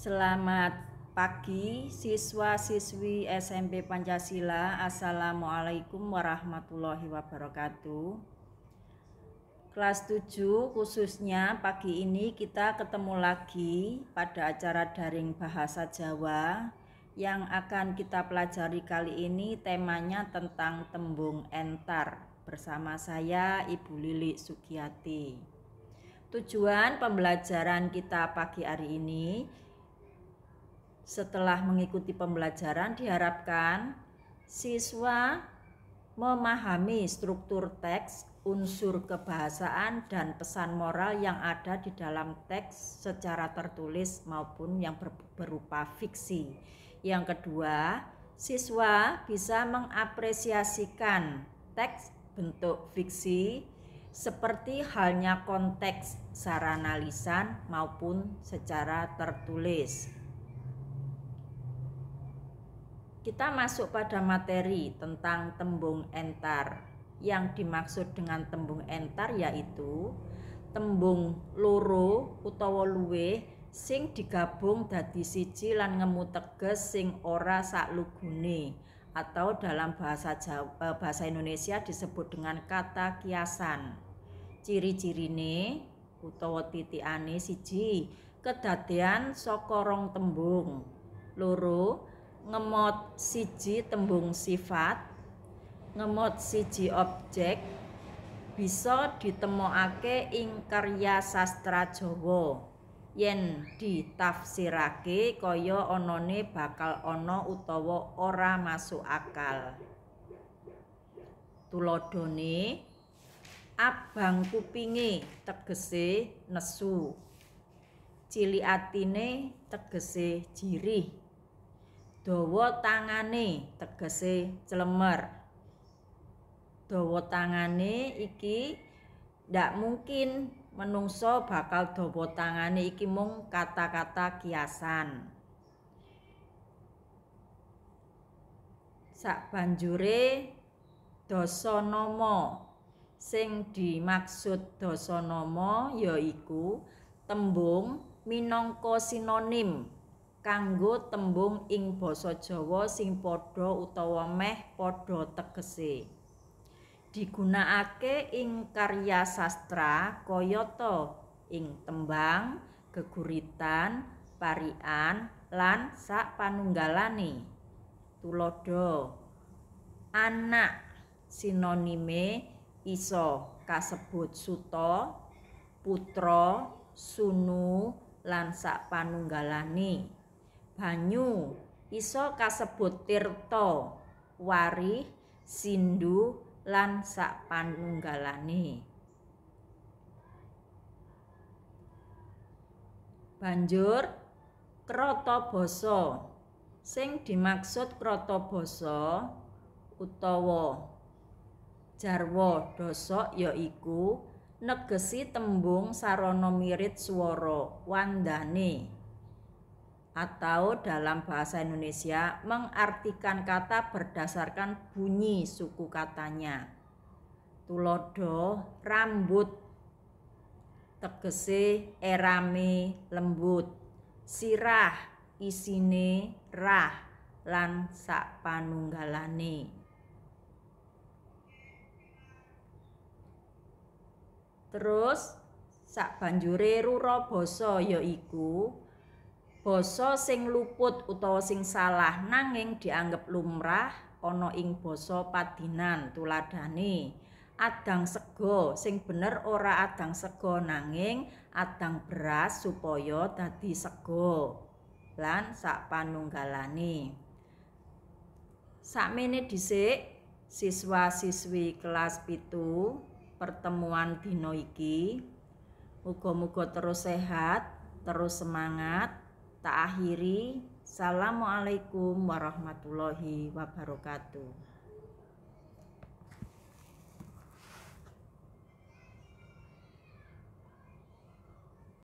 Selamat pagi siswa-siswi SMP Pancasila. Assalamualaikum warahmatullahi wabarakatuh. Kelas 7 khususnya pagi ini kita ketemu lagi pada acara daring bahasa Jawa. Yang akan kita pelajari kali ini temanya tentang tembung entar. Bersama saya Ibu Lili Sugiyati. Tujuan pembelajaran kita pagi hari ini, setelah mengikuti pembelajaran diharapkan siswa memahami struktur teks, unsur kebahasaan dan pesan moral yang ada di dalam teks secara tertulis maupun yang berupa fiksi. Yang kedua, siswa bisa mengapresiasikan teks bentuk fiksi seperti halnya konteks sarana lisan maupun secara tertulis. Kita masuk pada materi tentang tembung entar. Yang dimaksud dengan tembung entar yaitu tembung loro utawa luwih sing digabung dadi siji lan ngemu teges sing ora saklugune, atau dalam bahasa Indonesia disebut dengan kata kiasan. Ciri-cirine utawa titikane: siji, kedadean saka rong tembung. Loro, ngemot siji tembung sifat, ngemot siji objek, bisa ditemokake ing karya sastra Jawa. Yen ditafsirake kaya anane bakal ana utawa ora masuk akal. Tuladhane, abang kupinge tegese nesu, cilik atine tegese jirih, dawa tangane tegese clemer. Dawa tangane iki ndak mungkin menungso bakal dawa tangane, iki mung kata-kata kiasan. Sabanjure dasanama. Sing dimaksud dasanama yaiku tembung minangka sinonim kanggo tembung ing basa Jawa sing padha utawa meh padha tegese. Digunakake ing karya sastra kayata ing tembang, geguritan, parian lan sapanunggalane. Tuladha, anak sinonime isa kasebut suta, putra, sunu lan sapanunggalane. Banyu isa kasebut tirta, warih, sindu lan sapanunggalane. Banjur krata basa. Sing dimaksud krata basa utawa jarwa dasa yaiku negesi tembung sarana mirit swara wandane, atau dalam bahasa Indonesia mengartikan kata berdasarkan bunyi suku katanya. Tuladha, rambut tegese erame lembut, sirah isine rah lan sapanunggalane. Terus sabanjure rura basa yaiku basa sing luput utawa sing salah nanging dianggep lumrah ana ing basa padinan. Tuladhane, adang sega, sing bener ora adang sega nanging adang beras supaya dadi sega lan sapanunggalane. Sakmene dhisik siswa-siswi kelas 7 pertemuan dina iki. Muga-muga terus sehat, terus semangat. Tak akhiri, assalamualaikum warahmatullahi wabarakatuh.